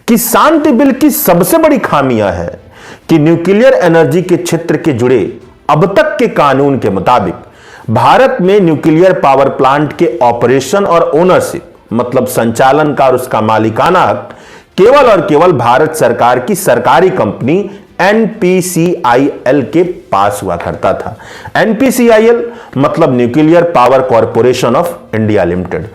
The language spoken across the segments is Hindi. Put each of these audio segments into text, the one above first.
कि शांति बिल की सबसे बड़ी खामियां है कि न्यूक्लियर एनर्जी के क्षेत्र के जुड़े अब तक के कानून के मुताबिक भारत में न्यूक्लियर पावर प्लांट के ऑपरेशन और ओनरशिप मतलब संचालन का और उसका मालिकाना हक केवल और केवल भारत सरकार की सरकारी कंपनी एनपीसीआईएल के पास हुआ करता था। एनपीसीआईएल मतलब nuclear power corporation of India limited,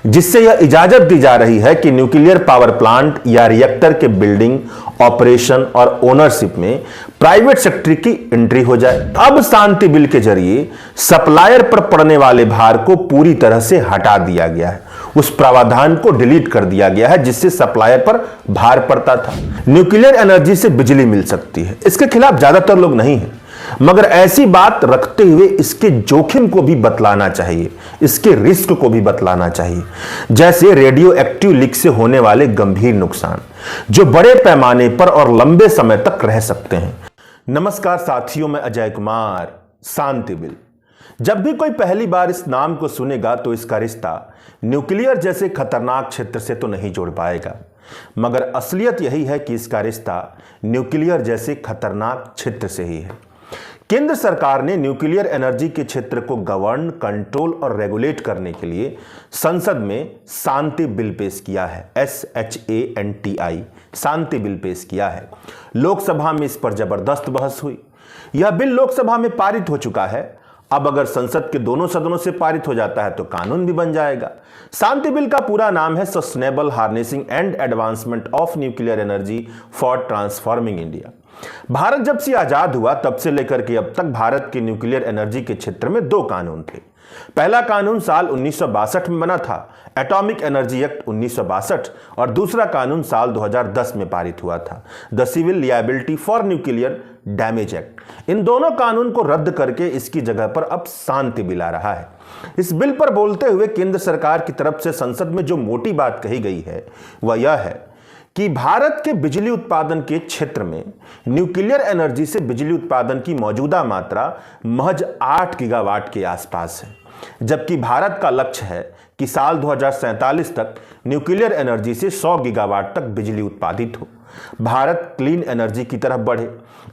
जिससे यह इजाजत दी जा रही है कि न्यूक्लियर पावर प्लांट या रिएक्टर के बिल्डिंग, ऑपरेशन और ओनरशिप में प्राइवेट सेक्टर की एंट्री हो जाए। अब शांति बिल के जरिए सप्लायर पर पड़ने वाले भार को पूरी तरह से हटा दिया गया है, उस प्रावधान को डिलीट कर दिया गया है जिससे सप्लायर पर भार पड़ता था। न्यूक्लियर एनर्जी से बिजली मिल सकती है, इसके खिलाफ ज्यादातर लोग नहीं हैं, मगर ऐसी बात रखते हुए इसके जोखिम को भी बतलाना चाहिए, इसके रिस्क को भी बतलाना चाहिए, जैसे रेडियो एक्टिव लीक से होने वाले गंभीर नुकसान जो बड़े पैमाने पर और लंबे समय तक रह सकते हैं। नमस्कार साथियों, मैं अजय कुमार। शांति बिल, जब भी कोई पहली बार इस नाम को सुनेगा तो इसका रिश्ता न्यूक्लियर जैसे खतरनाक क्षेत्र से तो नहीं जोड़ पाएगा, मगर असलियत यही है कि इसका रिश्ता न्यूक्लियर जैसे खतरनाक क्षेत्र से ही है। केंद्र सरकार ने न्यूक्लियर एनर्जी के क्षेत्र को गवर्न, कंट्रोल और रेगुलेट करने के लिए संसद में शांति बिल पेश किया है। SHANTI शांति बिल पेश किया है। लोकसभा में इस पर जबरदस्त बहस हुई। यह बिल लोकसभा में पारित हो चुका है। अब अगर संसद के दोनों सदनों से पारित हो जाता है तो कानून भी बन जाएगा। शांति बिल का पूरा नाम है sustainable harnessing and advancement of nuclear energy for transforming India. Bharat जब से आजाद हुआ तब से लेकर के अब तक भारत के न्यूक्लियर एनर्जी के क्षेत्र में दो कानून थे। पहला कानून साल 1962 में बना था, एटॉमिक एनर्जी एक्ट 1962, और दूसरा कानून साल 2010 में पारित हुआ था, the civil liability for nuclear damage act. इन दोनों कानून को रद्द करके इसकी जगह पर अब शांति बिल आ रहा है। इस बिल पर बोलते हुए केंद्र सरकार की तरफ से संसद में जो मोटी बात कही गई है वह यह है कि भारत के बिजली उत्पादन के क्षेत्र में न्यूक्लियर एनर्जी से बिजली उत्पादन की मौजूदा मात्रा महज 8 गीगावाट के आसपास है, जबकि भारत का लक्ष्य है कि साल 2047 तक न्यूक्लियर एनर्जी से 100 गीगावाट तक बिजली उत्पादित हो, भारत क्लीन एनर्जी की तरफ बढ़े।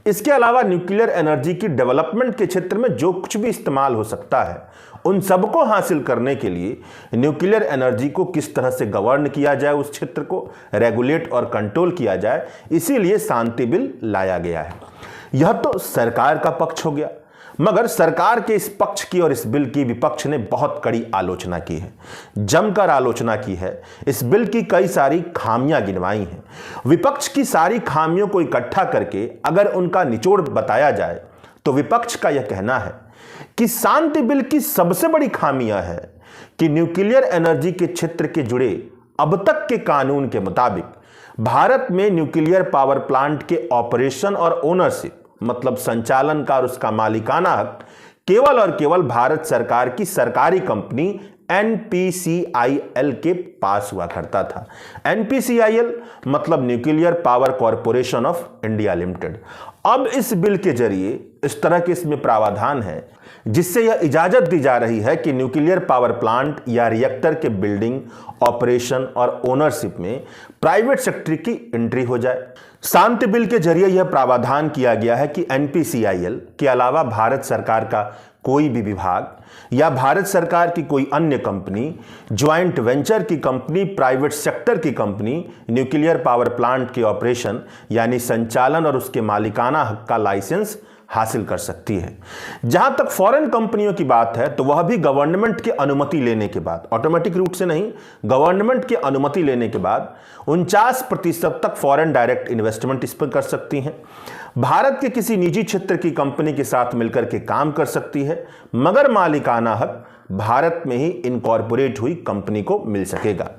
इसके अलावा न्यूक्लियर एनर्जी की डेवलपमेंट के क्षेत्र में जो कुछ भी इस्तेमाल हो सकता है उन सबको हासिल करने के लिए न्यूक्लियर एनर्जी को किस तरह से गवर्न किया जाए, उस क्षेत्र को रेगुलेट और कंट्रोल किया जाए, इसीलिए शांति बिल लाया गया है। यह तो सरकार का पक्ष हो गया, मगर सरकार के इस पक्ष की और इस बिल की विपक्ष ने बहुत कड़ी आलोचना की है, जमकर आलोचना की है। इस बिल की कई सारी खामियां गिनवाई हैं। विपक्ष की सारी खामियों को इकट्ठा करके अगर उनका निचोड़ बताया जाए तो विपक्ष का यह कहना है कि शांति बिल की सबसे बड़ी खामियां है कि न्यूक्लियर एनर्जी के क्षेत्र के जुड़े अब तक के कानून के मुताबिक भारत में न्यूक्लियर पावर प्लांट के ऑपरेशन और ओनरशिप मतलब संचालन का और उसका मालिकाना हक केवल और केवल भारत सरकार की सरकारी कंपनी एनपीसीआईएल के पास हुआ करता था। एनपीसीआईएल मतलब nuclear power corporation of India limited. अब इस बिल के जरिए इस तरह के इसमें प्रावधान है जिससे यह इजाजत दी जा रही है कि न्यूक्लियर पावर प्लांट या रिएक्टर के बिल्डिंग, ऑपरेशन और ओनरशिप में प्राइवेट सेक्टर की एंट्री हो जाए। शांति बिल के जरिए यह प्रावधान किया गया है कि एनपीसीआईएल के अलावा भारत सरकार का कोई भी विभाग या भारत सरकार की कोई अन्य कंपनी, ज्वाइंट वेंचर की कंपनी, प्राइवेट सेक्टर की कंपनी न्यूक्लियर पावर प्लांट के ऑपरेशन यानी संचालन और उसके मालिकाना हक का लाइसेंस हासिल कर सकती है। जहां तक फॉरेन कंपनियों की बात है तो वह भी गवर्नमेंट की अनुमति लेने के बाद, ऑटोमेटिक रूट से नहीं, गवर्नमेंट की अनुमति लेने के बाद 49% तक फॉरेन डायरेक्ट इन्वेस्टमेंट इस पर कर सकती हैं। भारत के किसी निजी क्षेत्र की कंपनी के साथ मिलकर के काम कर सकती है, मगर मालिकाना हक भारत में ही इनकॉर्पोरेट हुई कंपनी को मिल सकेगा।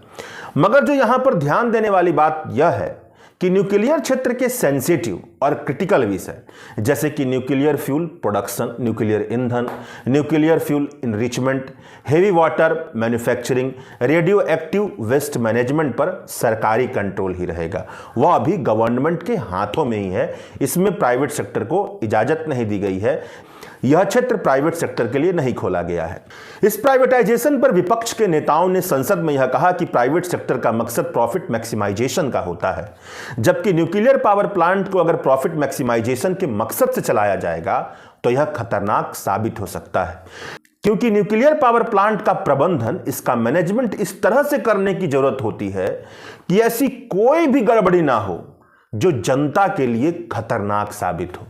मगर जो यहां पर ध्यान देने वाली बात यह है कि न्यूक्लियर क्षेत्र के सेंसिटिव और क्रिटिकल विषय जैसे कि न्यूक्लियर फ्यूल प्रोडक्शन, न्यूक्लियर ईंधन, nuclear fuel enrichment, heavy water manufacturing, radioactive waste management पर सरकारी कंट्रोल ही रहेगा। वह अभी गवर्नमेंट के हाथों में ही है, इसमें प्राइवेट सेक्टर को इजाजत नहीं दी गई है। यह क्षेत्र प्राइवेट सेक्टर के लिए नहीं खोला गया है। इस प्राइवेटाइजेशन पर विपक्ष के नेताओं ने संसद में यह कहा कि प्राइवेट सेक्टर का मकसद प्रॉफिट मैक्सिमाइजेशन का होता है, जबकि न्यूक्लियर पावर प्लांट को अगर प्रॉफिट मैक्सिमाइजेशन के मकसद से चलाया जाएगा तो यह खतरनाक साबित हो सकता है, क्योंकि न्यूक्लियर पावर प्लांट का प्रबंधन, इसका मैनेजमेंट इस तरह से करने की जरूरत होती है कि ऐसी कोई भी गड़बड़ी ना हो जो जनता के लिए खतरनाक साबित हो।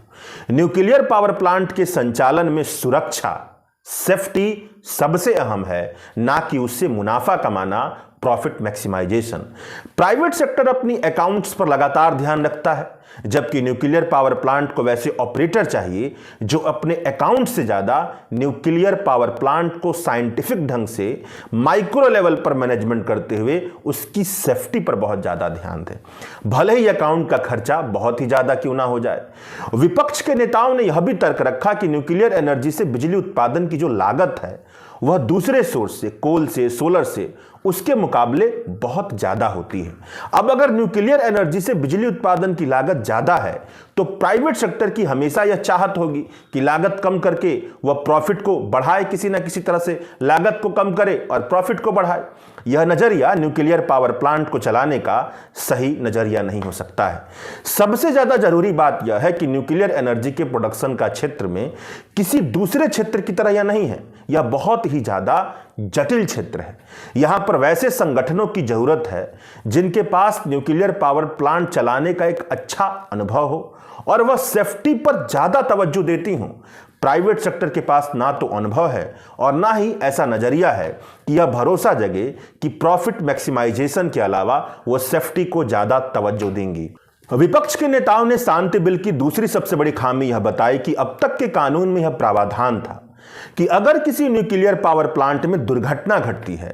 न्यूक्लियर पावर प्लांट के संचालन में सुरक्षा, सेफ्टी सबसे अहम है, ना कि उससे मुनाफा कमाना, प्रॉफिट मैक्सिमाइजेशन। प्राइवेट सेक्टर अपनी अकाउंट्स पर लगातार ध्यान रखता है, जबकि न्यूक्लियर पावर प्लांट को वैसे ऑपरेटर चाहिए जो अपने अकाउंट से ज्यादा न्यूक्लियर पावर प्लांट को साइंटिफिक ढंग से माइक्रो लेवल पर मैनेजमेंट करते हुए उसकी सेफ्टी पर बहुत ज्यादा ध्यान दें, भले ही अकाउंट का खर्चा बहुत ही ज्यादा क्यों ना हो जाए। विपक्ष के नेताओं ने यह भी तर्क रखा कि न्यूक्लियर एनर्जी से बिजली उत्पादन की जो लागत है वह दूसरे सोर्स से, कोल से, सोलर से, उसके मुकाबले बहुत ज्यादा होती है। अब अगर न्यूक्लियर एनर्जी से बिजली उत्पादन की लागत ज्यादा है तो प्राइवेट सेक्टर की हमेशा यह चाहत होगी कि लागत कम करके वह प्रॉफिट को बढ़ाए, किसी ना किसी तरह से लागत को कम करे और प्रॉफिट को बढ़ाए। यह नजरिया न्यूक्लियर पावर प्लांट को चलाने का सही नजरिया नहीं हो सकता है। सबसे ज्यादा जरूरी बात यह है कि न्यूक्लियर एनर्जी के प्रोडक्शन का क्षेत्र में किसी दूसरे क्षेत्र की तरह यह नहीं है, यह बहुत ही ज्यादा जटिल क्षेत्र है। यहां पर वैसे संगठनों की जरूरत है जिनके पास न्यूक्लियर पावर प्लांट चलाने का एक अच्छा अनुभव हो और वह सेफ्टी पर ज्यादा तवज्जो देती हों। प्राइवेट सेक्टर के पास ना तो अनुभव है और ना ही ऐसा नजरिया है कि यह भरोसा जगे कि प्रॉफिट मैक्सिमाइजेशन के अलावा वह सेफ्टी को ज्यादा तवज्जो देंगी। विपक्ष के नेताओं ने शांति बिल की दूसरी सबसे बड़ी खामी यह बताई कि अब तक के कानून में यह प्रावधान था कि अगर किसी न्यूक्लियर पावर प्लांट में दुर्घटना घटती है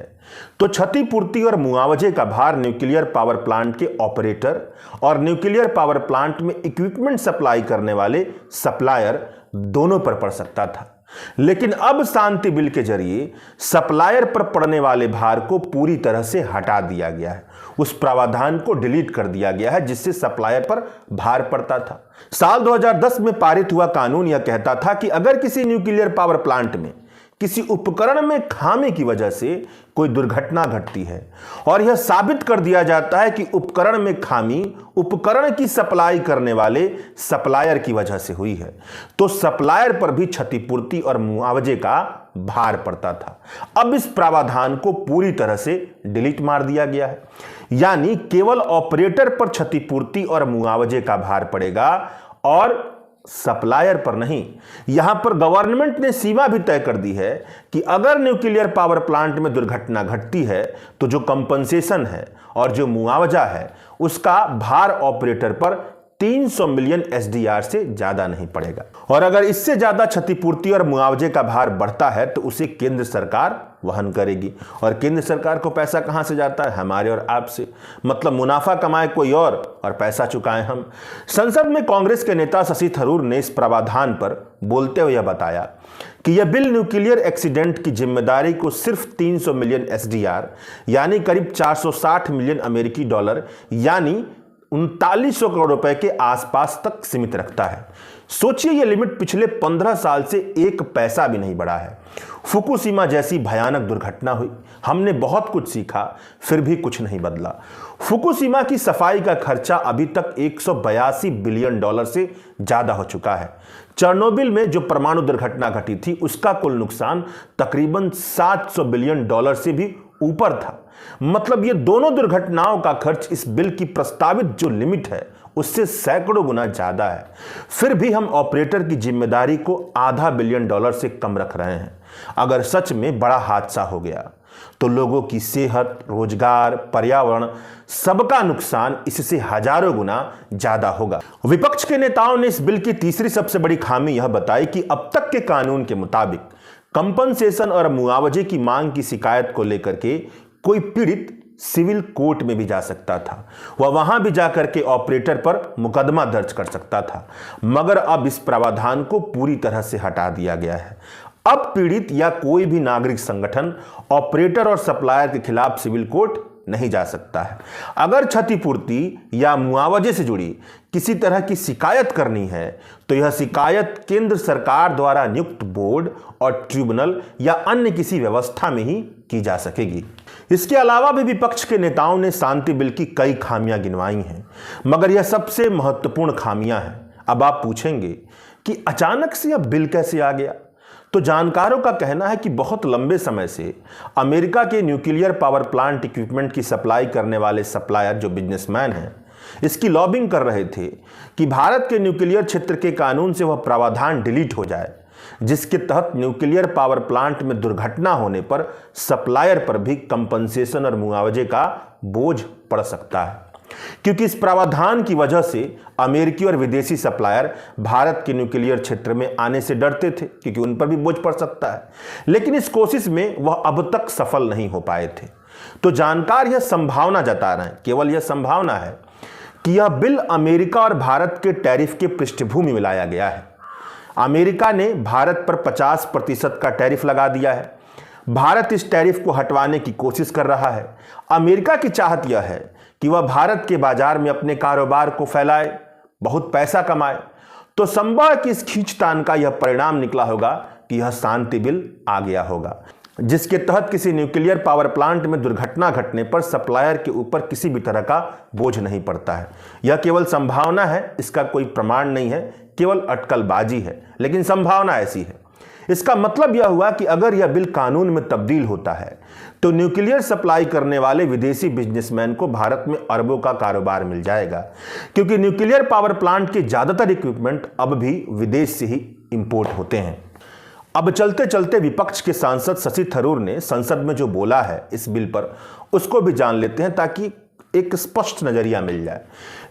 तो क्षतिपूर्ति और मुआवजे का भार न्यूक्लियर पावर प्लांट के ऑपरेटर और न्यूक्लियर पावर प्लांट में इक्विपमेंट सप्लाई करने वाले सप्लायर दोनों पर पड़ सकता था। लेकिन अब शांति बिल के जरिए सप्लायर पर पड़ने वाले भार को पूरी तरह से हटा दिया गया है, उस प्रावधान को डिलीट कर दिया गया है जिससे सप्लायर पर भार पड़ता था। साल 2010 में पारित हुआ कानून यह कहता था कि अगर किसी न्यूक्लियर पावर प्लांट में किसी उपकरण में खामी की वजह से कोई दुर्घटना घटती है और यह साबित कर दिया जाता है कि उपकरण में खामी उपकरण की सप्लाई करने वाले सप्लायर की वजह से हुई है, तो सप्लायर पर भी क्षतिपूर्ति और मुआवजे का भार पड़ता था। अब इस प्रावधान को पूरी तरह से डिलीट मार दिया गया है, यानी केवल ऑपरेटर पर क्षतिपूर्ति और मुआवजे का भार पड़ेगा और सप्लायर पर नहीं। यहां पर गवर्नमेंट ने सीमा भी तय कर दी है कि अगर न्यूक्लियर पावर प्लांट में दुर्घटना घटती है तो जो कंपनसेशन है और जो मुआवजा है उसका भार ऑपरेटर पर 300 मिलियन एसडीआर से ज्यादा नहीं पड़ेगा, और अगर इससे ज्यादा क्षतिपूर्ति और मुआवजे का भार बढ़ता है तो उसे केंद्र सरकार वहन करेगी। और केंद्र सरकार को पैसा कहां से जाता है? हमारे और आपसे। मतलब मुनाफा कमाए कोई और पैसा चुकाएं हम। संसद में कांग्रेस के नेता शशि थरूर ने इस प्रावधान पर बोलते हुए बताया कि यह बिल न्यूक्लियर एक्सीडेंट की जिम्मेदारी को सिर्फ 300 मिलियन एसडीआर यानी करीब 460 मिलियन अमेरिकी डॉलर यानी 3900 करोड़ रुपए के आसपास तक सीमित रखता है। सोचिए यह लिमिट पिछले 15 साल से एक पैसा भी नहीं बढ़ा है। फुकुशिमा जैसी भयानक दुर्घटना हुई, हमने बहुत कुछ सीखा, फिर भी कुछ नहीं बदला। फुकुशिमा की सफाई का खर्चा अभी तक 182 बिलियन डॉलर से ज्यादा हो चुका है। चेरनोबिल में जो परमाणु दुर्घटना घटी थी उसका कुल नुकसान तकरीबन 700 बिलियन डॉलर से भी ऊपर था। मतलब ये दोनों दुर्घटनाओं का खर्च इस बिल की प्रस्तावित जो लिमिट है उससे सैकड़ों गुना ज्यादा है। फिर भी हम ऑपरेटर की जिम्मेदारी को आधा बिलियन डॉलर से कम रख रहे हैं। अगर सच में बड़ा हादसा हो गया तो लोगों की सेहत, रोजगार, पर्यावरण सबका नुकसान इससे हजारों गुना ज्यादा होगा। विपक्ष के नेताओं ने इस बिल की तीसरी सबसे बड़ी खामी यह बताई कि अब तक के कानून के मुताबिक कंपनसेशन और मुआवजे की मांग की शिकायत को लेकर के कोई पीड़ित सिविल कोर्ट में भी जा सकता था, वह वहां भी जाकर के ऑपरेटर पर मुकदमा दर्ज कर सकता था। मगर अब इस प्रावधान को पूरी तरह से हटा दिया गया है। अब पीड़ित या कोई भी नागरिक संगठन ऑपरेटर और सप्लायर के खिलाफ सिविल कोर्ट नहीं जा सकता है। अगर क्षतिपूर्ति या मुआवजे से जुड़ी किसी तरह की शिकायत करनी है तो यह शिकायत केंद्र सरकार द्वारा नियुक्त बोर्ड और ट्रिब्यूनल या अन्य किसी व्यवस्था में ही की जा सकेगी। इसके अलावा भी विपक्ष के नेताओं ने शांति बिल की कई खामियां गिनवाई हैं, मगर यह सबसे महत्वपूर्ण खामियां हैं। अब आप पूछेंगे कि अचानक से यह बिल कैसे आ गया? तो जानकारों का कहना है कि बहुत लंबे समय से अमेरिका के न्यूक्लियर पावर प्लांट इक्विपमेंट की सप्लाई करने वाले सप्लायर जो बिजनेसमैन हैं, इसकी लॉबिंग कर रहे थे कि भारत के न्यूक्लियर क्षेत्र के कानून से वह प्रावधान डिलीट हो जाए जिसके तहत न्यूक्लियर पावर प्लांट में दुर्घटना होने पर सप्लायर पर भी कंपनसेशन और मुआवजे का बोझ पड़ सकता है। क्योंकि इस प्रावधान की वजह से अमेरिकी और विदेशी सप्लायर भारत के न्यूक्लियर क्षेत्र में आने से डरते थे क्योंकि उन पर भी बोझ पड़ सकता है, लेकिन इस कोशिश में वह अब तक सफल नहीं हो पाए थे। तो जानकार यह संभावना जता रहे हैं, केवल यह संभावना है कि यह बिल अमेरिका और भारत के टैरिफ के पृष्ठभूमि में लाया गया है। अमेरिका ने भारत पर 50% का टैरिफ लगा दिया है। भारत इस टैरिफ को हटवाने की कोशिश कर रहा है। अमेरिका की चाहत यह है कि वह भारत के बाजार में अपने कारोबार को फैलाए, बहुत पैसा कमाए। तो संभव है कि इस खींचतान का यह परिणाम निकला होगा कि यह शांति बिल आ गया होगा, जिसके तहत किसी न्यूक्लियर पावर प्लांट में दुर्घटना घटने पर सप्लायर के ऊपर किसी भी तरह का बोझ नहीं पड़ता है। यह केवल संभावना है, इसका कोई प्रमाण नहीं है, केवल अटकलबाजी है, लेकिन संभावना ऐसी है। इसका मतलब यह हुआ कि अगर यह बिल कानून में तब्दील होता है तो न्यूक्लियर सप्लाई करने वाले विदेशी बिजनेसमैन को भारत में अरबों का कारोबार मिल जाएगा, क्योंकि न्यूक्लियर पावर प्लांट के ज्यादातर इक्विपमेंट अब भी विदेश से ही इंपोर्ट होते हैं। अब चलते चलते विपक्ष के सांसद शशि थरूर ने संसद में जो बोला है इस बिल पर, उसको भी जान लेते हैं ताकि एक स्पष्ट नजरिया मिल जाए।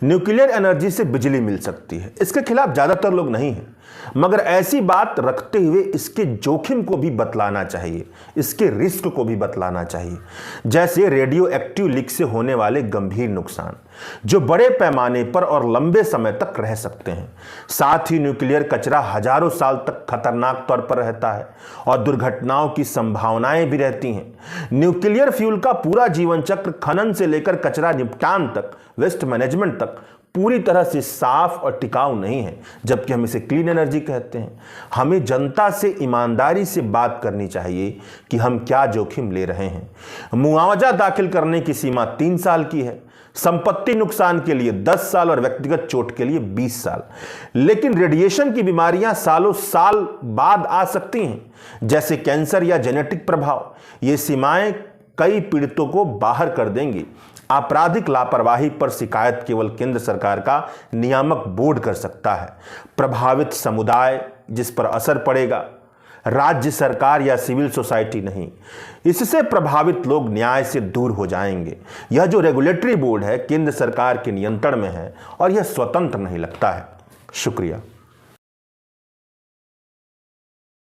न्यूक्लियर एनर्जी से बिजली मिल सकती है, इसके खिलाफ ज्यादातर लोग नहीं हैं, मगर ऐसी बात रखते हुए इसके जोखिम को भी बतलाना चाहिए, इसके रिस्क को भी बतलाना चाहिए, जैसे रेडियो एक्टिव लीक से होने वाले गंभीर नुकसान जो बड़े पैमाने पर और लंबे समय तक रह सकते हैं। साथ ही न्यूक्लियर कचरा हजारों साल तक खतरनाक तौर पर रहता है और दुर्घटनाओं की संभावनाएं भी रहती हैं। न्यूक्लियर फ्यूल का पूरा जीवन चक्र खनन से लेकर कचरा निपटान तक, वेस्ट मैनेजमेंट तक पूरी तरह से साफ और टिकाऊ नहीं है, जबकि हम इसे क्लीन एनर्जी कहते हैं। हमें जनता से ईमानदारी से बात करनी चाहिए कि हम क्या जोखिम ले रहे हैं। मुआवजा दाखिल करने की सीमा 3 साल की है, संपत्ति नुकसान के लिए 10 साल और व्यक्तिगत चोट के लिए 20 साल। लेकिन रेडिएशन की बीमारियां सालों साल बाद आ सकती हैं, जैसे कैंसर या जेनेटिक प्रभाव। ये सीमाएं कई पीड़ितों को बाहर कर देंगी। आपराधिक लापरवाही पर शिकायत केवल केंद्र सरकार का नियामक बोर्ड कर सकता है। प्रभावित समुदाय जिस पर असर पड़ेगा, राज्य सरकार या सिविल सोसाइटी नहीं। इससे प्रभावित लोग न्याय से दूर हो जाएंगे। यह जो रेगुलेटरी बोर्ड है केंद्र सरकार के नियंत्रण में है और यह स्वतंत्र नहीं लगता है। शुक्रिया।